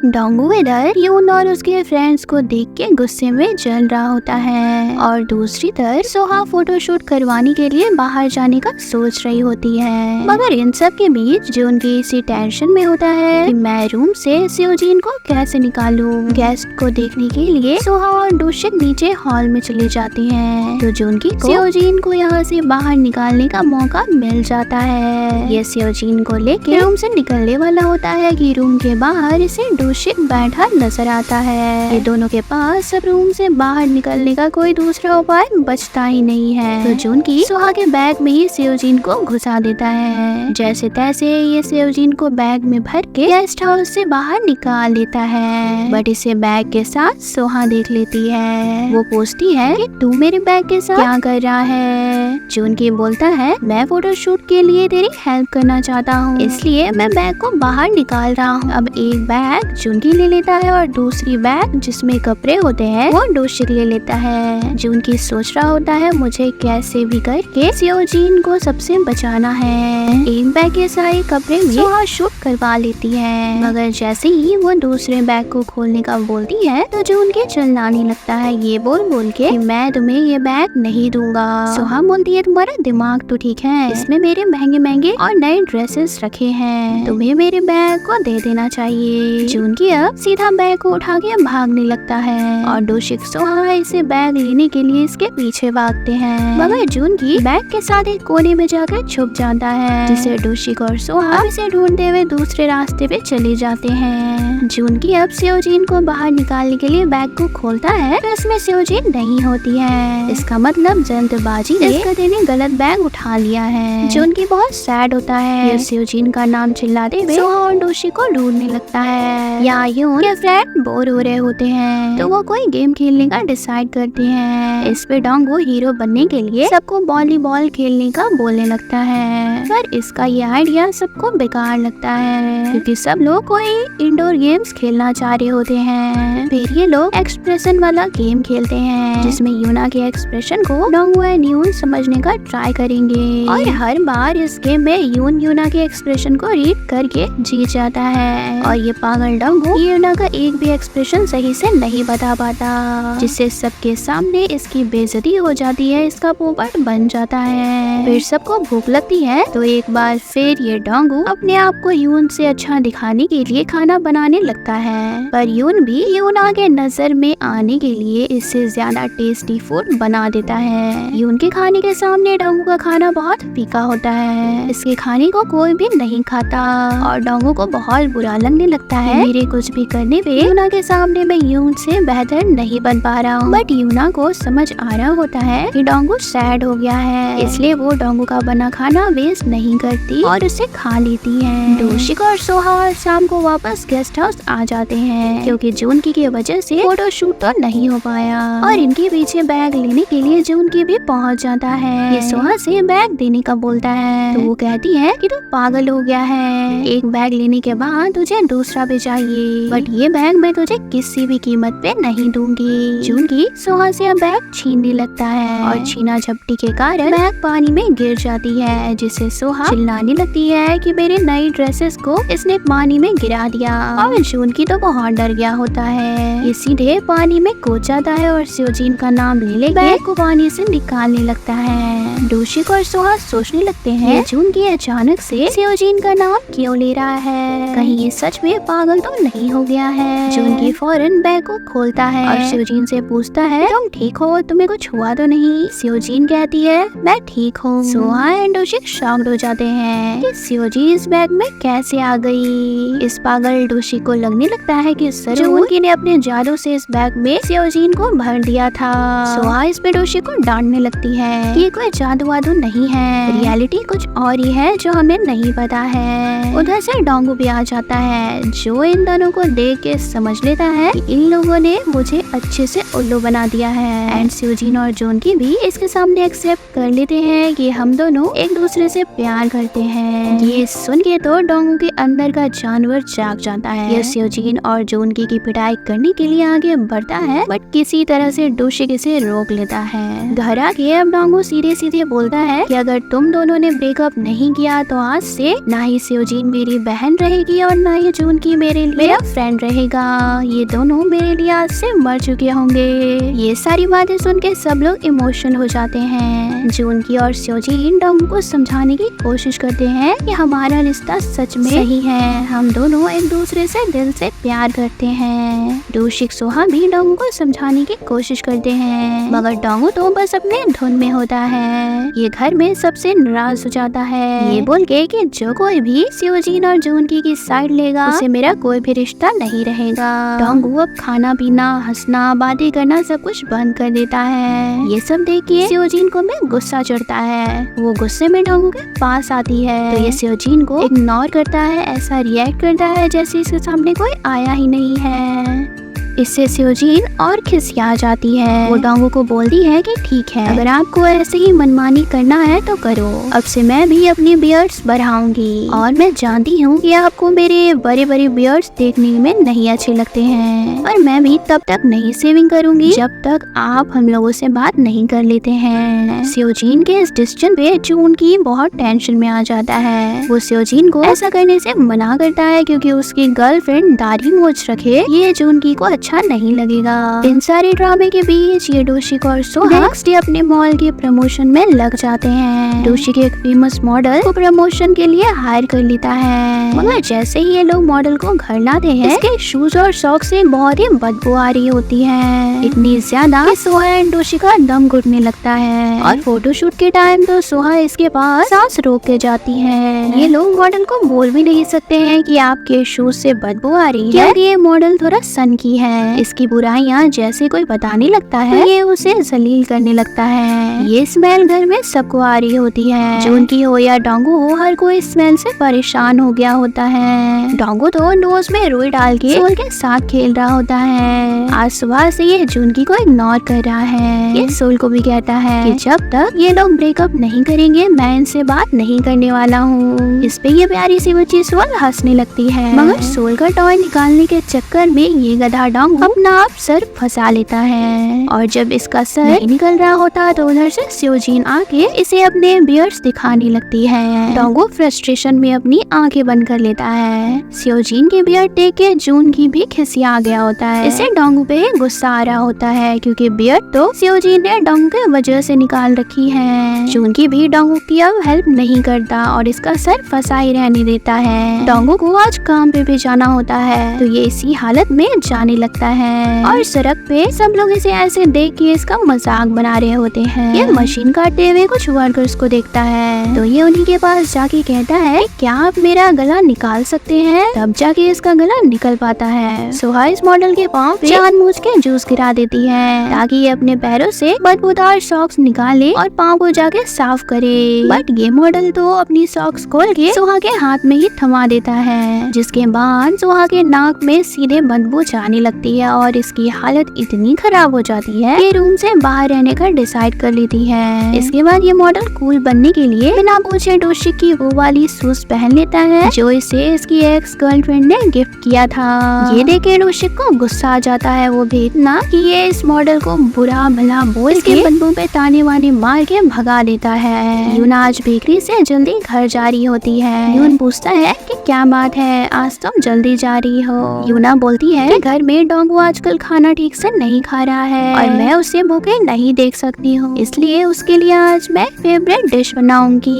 डोंगू इधर यून और उसके फ्रेंड्स को देख के गुस्से में जल रहा होता है और दूसरी तरफ सोहा फोटोशूट करवाने के लिए बाहर जाने का सोच रही होती है। मगर इन सब के बीच जो उनकी इसी टेंशन में होता है कि मैं रूम से सियोजिन को कैसे निकालूं। गेस्ट को देखने के लिए सोहा और डोशिक नीचे हॉल में चले जाते हैं तो जुनकी को सियोजिन को यहाँ से बाहर निकालने का मौका मिल जाता है। ये सियोजिन को लेके रूम से निकलने वाला होता है कि रूम के बाहर इसे डोशिक बैठा नजर आता है। ये दोनों के पास अब रूम से बाहर निकलने का कोई दूसरा उपाय बचता ही नहीं है तो जुनकी सोहा के बैग में ही सियोजिन को घुसा देता है। जैसे तैसे ये सियोजिन को बैग में भर के गेस्ट हाउस से बाहर निकाल लेता है। बट इसे बैग के साथ सोहा देख लेती है। वो पूछती है कि तू मेरे बैग के साथ क्या कर रहा है। जुनकी बोलता है मैं फोटोशूट के लिए तेरी हेल्प करना चाहता हूँ इसलिए मैं बैग को बाहर निकाल रहा हूँ। अब एक बैग जुनकी ले लेता है और दूसरी बैग जिसमें कपड़े होते हैं वो डोशिक ले लेता है। जुनकी सोच रहा होता है मुझे कैसे भी करके सियोजिन को सबसे बचाना है। एक बैग के सारे कपड़े में सोहा शूट करवा लेती है मगर जैसे ही वो दूसरे बैग को खोलने का बोलती है तो जुनकी चिल्लाने लगता है ये बोल के कि मैं तुम्हें ये बैग नहीं दूंगा। सोहा बोलती है तुम्हारा दिमाग तो ठीक है, इसमें मेरे महंगे महंगे और नए ड्रेसेस रखे हैं, तुम्हें मेरे बैग को दे देना चाहिए। जुनकी अब सीधा बैग को उठा के भागने लगता है और डोशिक सोहा इसे बैग लेने के लिए इसके पीछे भागते हैं मगर जुनकी बैग के साथ एक कोने में जाकर छुप जाता है जिसे डोशिक और सोहा इसे ढूंढते हुए दूसरे रास्ते पे चले जाते हैं। जुनकी अब सियोजिन को बाहर निकालने के लिए बैग को खोलता है तो इसमें सियोजिन नहीं होती है। इसका मतलब जल्दबाजी में इस गधे ने गलत बैग उठा लिया है। जुनकी बहुत सैड होता है। ये सियोजिन का नाम चिल्लाते हुए सोहा और डोशिक को ढूंढने लगता है। यहाँ यून के फ्रेंड बोर हो रहे होते हैं तो वो कोई गेम खेलने का डिसाइड करते हैं। इस पे डोंगू हीरो बनने के लिए सबको वॉलीबॉल खेलने का बोलने लगता है पर इसका ये आइडिया सबको बेकार लगता है क्योंकि सब लोग कोई इंडोर गेम्स खेलना चाह रहे होते हैं। फिर ये लोग एक्सप्रेशन वाला गेम खेलते हैं जिसमें यूना के एक्सप्रेशन को डोंगू एंड यून समझने का ट्राई करेंगे और हर बार इस गेम में यून यूना के एक्सप्रेशन को रीड करके जीत जाता है और ये पागल डोंगू यूना का एक भी एक्सप्रेशन सही से नहीं बता पाता जिससे सबके सामने इसकी बेइज्जती हो जाती है। इसका पोपट बन जाता है। फिर सबको भूख लगती है तो एक बार फिर ये डोंगू अपने आप को यून से अच्छा दिखाने के लिए खाना बनाने लगता है पर यून भी यूना के नजर में आने के लिए इससे ज्यादा टेस्टी फूड बना देता है। यून के खाने के सामने डोंगू का खाना बहुत फीका होता है। इसके खाने को कोई भी नहीं खाता और डोंगू को बहुत बुरा लगने लगता है मेरे कुछ भी करने पे यूना के सामने मैं यून से बेहतर नहीं बन पा रहा हूँ। बट यूना को समझ आ रहा होता है कि डोंगू सैड हो गया है इसलिए वो डोंगू का बना खाना वेस्ट नहीं करती और उसे खा लेती है। डोशिक और सोहा शाम को वापस गेस्ट हाउस आ जाते हैं क्योंकि जुनकी की वजह से फोटोशूट तो नहीं हो पाया और इनके पीछे बैग लेने के लिए जुनकी भी पहुंच जाता है। ये सोहा से बैग देने का बोलता है तो वो कहती है कि तू पागल हो गया है, एक बैग लेने के बाद तुझे दूसरा भी चाहिए बट ये बैग मैं तुझे किसी भी कीमत पे नहीं दूंगी। जुनकी सोहा से बैग छीनने लगता है और छीना झपटी के कारण बैग पानी में गिर जाती है जिसे सोहा चिल्लाने लगती है कि मेरे नई ड्रेसेस को इसने पानी में गिरा दिया और जुनकी तो बहुत डर गया होता है। ये सीधे पानी में कूद जाता है और सियोजिन का नाम ले लेकर बैग को पानी से निकालने लगता है। डोशिक और सोहा सोचने लगते हैं जुनकी अचानक से सियोजिन का नाम क्यों ले रहा है, कहीं ये सच में पागल तो नहीं हो गया है। जुनकी फौरन बैग को खोलता है और सियोजिन से पूछता है तुम ठीक हो, तुम्हें कुछ हुआ तो नहीं। सियोजिन कहती है मैं ठीक हूँ। सोहा एंड डोशिक शॉक्ड हो जाते हैं कि सियोजिन इस बैग में कैसे आ गई। इस पागल डोशिक को लगने लगता है कि जुनकी ने अपने जादू से इस बैग में सियोजिन को भर दिया था। सोहा इस पे डोशिक को डांटने लगती है कि ये कोई जादू वादू नहीं है, रियलिटी कुछ और ही है जो हमें नहीं पता है। उधर से डोंगू भी आ जाता है जो इन दोनों को देख के समझ लेता है कि इन लोगों ने मुझे अच्छे से उल्लू बना दिया है एंड सियोजिन और जुनकी भी इसके सामने एक्सेप्ट कर लेते हैं कि हम दोनों एक दूसरे से प्यार करते हैं। ये सुन के तो डोंगू के अंदर का जानवर जाग जाता है। ये सियोजिन और जुनकी की पिटाई करने के लिए आगे बढ़ता है बट किसी तरह से डोशिक इसे रोक लेता है। घर आके अब डोंगू सीधे सीधे बोलता है कि अगर तुम दोनों ने ब्रेकअप नहीं किया तो आज से ना ही सियोजिन मेरी बहन रहेगी और ना ही जुनकी मेरे मेरा फ्रेंड रहेगा। ये दोनों मेरे लिए आज से मर चुके होंगे। ये सारी बातें सुन के सब लोग इमोशनल हो जाते हैं। जूनगी और स्योजी डोंगू को समझाने की कोशिश करते हैं कि हमारा रिश्ता सच में सही है, हम दोनों एक दूसरे से दिल से प्यार करते हैं। डोशिक सोहा भी डोंगू को समझाने की कोशिश करते हैं, मगर डोंगू तो बस अपने धुन में होता है। ये घर में सबसे नाराज हो जाता है, ये बोल के कि जो कोई भी स्योजिन और जूनगी की साइड लेगा उसे मेरा कोई भी रिश्ता नहीं रहेगा। डोंगू अब खाना पीना, हंसना, बातें करना सब कुछ बंद कर देता है। ये सब देख के स्योजिन को में गुस्सा चढ़ता है। वो गुस्से में डोंगू के पास आती है तो ये स्योजिन को इग्नोर करता है, ऐसा रिएक्ट करता है जैसे इसके सामने कोई आया ही नहीं है। इससे स्योजिन और खिसिया जाती है। वो डोंगू को बोलती है कि ठीक है, अगर आपको ऐसे ही मनमानी करना है तो करो, अब से मैं भी अपनी बियर्ड्स बढ़ाऊंगी और मैं जानती हूँ कि आपको मेरे बड़े बड़े बियर्ड्स देखने में नहीं अच्छे लगते हैं, और मैं भी तब तक नहीं सेविंग करूंगी जब तक आप हम लोगों से बात नहीं कर लेते हैं। स्योजिन के इस डिसीजन पे जूनगी बहुत टेंशन में आ जाता है। वो स्योजिन को ऐसा करने से मना करता है क्योंकि उसकी गर्लफ्रेंड दाढ़ी मूंछ रखे ये जूनगी को अच्छा नहीं लगेगा। इन सारे ड्रामे के बीच ये डोशिक और सोहा नेक्स्ट डे अपने मॉल के प्रमोशन में लग जाते हैं। डोशिक एक फेमस मॉडल को प्रमोशन के लिए हायर कर लेता है, मगर जैसे ही ये लोग मॉडल को घर लाते हैं इसके शूज और सॉक्स से बहुत ही बदबू आ रही होती है, इतनी ज्यादा कि सोहा एंड डोशिक का दम घुटने लगता है। और फोटोशूट के टाइम तो सोहा इसके पास सांस रोक के जाती है। ये लोग मॉडल को बोल भी नहीं सकते हैं कि आपके शूज से बदबू आ रही है, ये मॉडल थोड़ा सन की है। इसकी बुराइयां जैसे कोई बताने लगता है तो ये उसे जलील करने लगता है। ये स्मेल घर में सबको आ रही होती है, जूनगी हो या डोंगू हो, हर कोई स्मेल से परेशान हो गया होता है। डोंगू तो नोज में रुई डाल के सोल के साथ खेल रहा होता है। आज सुबह से ये जूनगी को इग्नोर कर रहा है। ये सोल को भी कहता है कि जब तक ये लोग ब्रेकअप नहीं करेंगे मैं इनसे बात नहीं करने वाला हूँ। इस पे ये प्यारी सी बच्ची सोल हंसने लगती है, मगर सोल का टॉय निकालने के चक्कर में ये गधा डोंगू अपना आप सर फंसा लेता है, और जब इसका सर नहीं निकल रहा होता तो उधर से स्योजिन आके इसे अपने बियर्ड्स दिखाने लगती है। डोंगू फ्रस्ट्रेशन में अपनी आंखें बंद कर लेता है। स्योजिन के बियर्ड देख के जूनगी भी खिसिया आ गया होता है। इसे डोंगू पे गुस्सा आ रहा होता है क्योंकि बियर्ड तो स्योजिन ने डोंगू के वजह से निकाल रखी है। जूनगी भी डोंगू की अब हेल्प नहीं करता और इसका सर फंसा ही रहने देता है। डोंगू को आज काम पे भी जाना होता है तो ये इसी हालत में जाने लगता है और सड़क पे सब लोग इसे ऐसे देख के इसका मजाक बना रहे होते हैं। ये मशीन काटते हुए कुछ वर्कर्स को देखता है तो ये उन्हीं के पास जाके कहता है क्या आप मेरा गला निकाल सकते हैं, तब जाके इसका गला निकल पाता है। सोहा इस मॉडल के पाँव पे जानबूझ के जूस गिरा देती है ताकि ये अपने पैरों से बदबूदार सॉक्स निकाले और पाँव को जाके साफ करे, बट ये मॉडल तो अपनी सॉक्स खोल के सोहा के हाथ में ही थमा देता है, जिसके बाद सोहा के नाक में सीधे बदबू जाने लगती है और इसकी हालत इतनी खराब हो जाती है कि रूम से बाहर रहने का डिसाइड कर लेती है। इसके बाद ये मॉडल कूल बनने के लिए बिना पूछे डोशिक की वो वाली शूज पहन लेता है जो इसे इसकी एक्स गर्लफ्रेंड ने गिफ्ट किया था। ये देख के डोशिक को गुस्सा आ जाता है, वो भी इतना कि ये इस मॉडल को बुरा भला बोल के बंदूक पे ताने वाने मार के भगा देता है। यूना आज बेकरी से जल्दी घर जा रही होती है। यून पूछता है कि क्या बात है, आज तुम जल्दी जा रही हो। यूना बोलती है कि घर में डोंगू आजकल खाना ठीक से नहीं खा रहा है और मैं उसे भूखे नहीं देख सकती हूँ, इसलिए उसके लिए आज मैं फेवरेट डिश बनाऊंगी।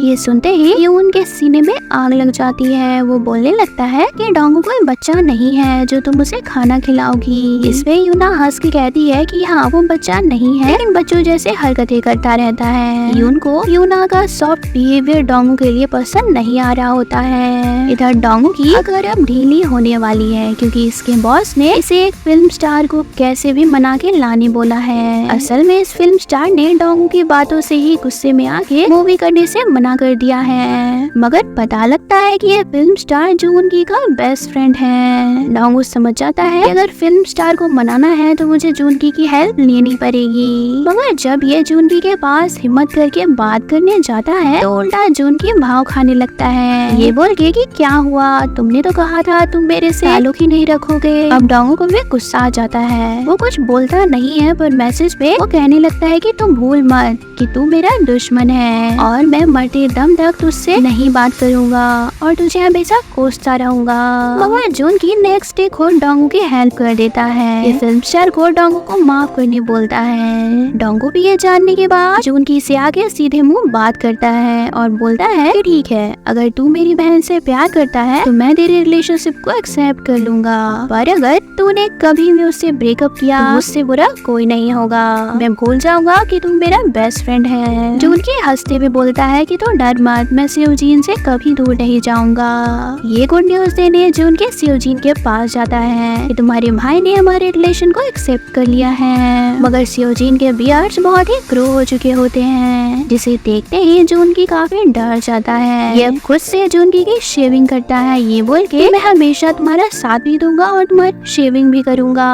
ये सुनते ही यून के सीने में आग लग जाती है। वो बोलने लगता है कि डोंगू कोई बच्चा नहीं है जो तुम उसे खाना खिलाओगी। इस पे यूना हंस के कहती है कि हाँ वो बच्चा नहीं है, लेकिन बच्चों जैसे हरकतें करता रहता है। यून को यूना का सॉफ्ट बिहेवियर डोंगू के लिए पसंद नहीं आ रहा होता है। इधर डोंगू की अगर अब ढीली होने वाली है क्योंकि इसके बॉस ने इसे एक फिल्म स्टार को कैसे भी मना के लाने बोला है। असल में इस फिल्म स्टार ने डोंगू की बातों से ही गुस्से में आके मूवी करने से मना कर दिया है, मगर पता लगता है कि ये फिल्म स्टार जूनगी का बेस्ट फ्रेंड है। डोंगू समझ जाता है कि अगर फिल्म स्टार को मनाना है तो मुझे जूनगी की हेल्प लेनी पड़ेगी, मगर जब ये जूनगी के पास हिम्मत करके बात करने जाता है तो उल्टा जूनगी भाव खाने लगता है, ये बोल के कि क्या हुआ, तुमने तो कहा था तुम मेरे से ताल्लुक ही नहीं रखोगे। अब डोंगू को भी गुस्सा आ जाता है। वो कुछ बोलता नहीं है पर मैसेज पे वो कहने लगता है कि तुम भूल मत कि तू मेरा दुश्मन है और मैं मरते दम तक तुझसे नहीं बात करूंगा और तुझे हमेशा कोसता रहूंगा। मगर जून की नेक्स्ट डे खुद डोंगू की हेल्प कर देता है। ये फिल्म स्टार खुद डोंगू को माफ करने बोलता है। डोंगू भी ये जानने के बाद जून की से आगे सीधे मुंह बात करता है और बोलता है कि ठीक है, अगर तू मेरी बहन से प्यार करता है तो मैं तेरे रिलेशनशिप को एक्सेप्ट कर लूंगा, पर अगर तूने कभी भी उससे ब्रेकअप किया तो मुझसे बुरा कोई नहीं होगा। मैं भूल जाऊंगा कि तुम मेरा बेस्ट फ्रेंड है। जून की हंसते हुए बोलता है कि तू डर मत, मैं सियोजीन से कभी दूर नहीं जाऊंगा। ये गुड न्यूज देने जून के सियोजीन के पास जाता है कि तुम्हारे भाई ने हमारे रिलेशन को एक्सेप्ट कर लिया है। मगर सियोजीन के बियर्ड्स बहुत ही ग्रो हो चुके होते हैं, जिसे देखते ही जून की काफी डर जाता है। ये खुद से जून की शेविंग करता है, ये बोल के मैं हमेशा तुम्हारा साथ भी दूंगा और तुम्हारी शेविंग भी करूंगा।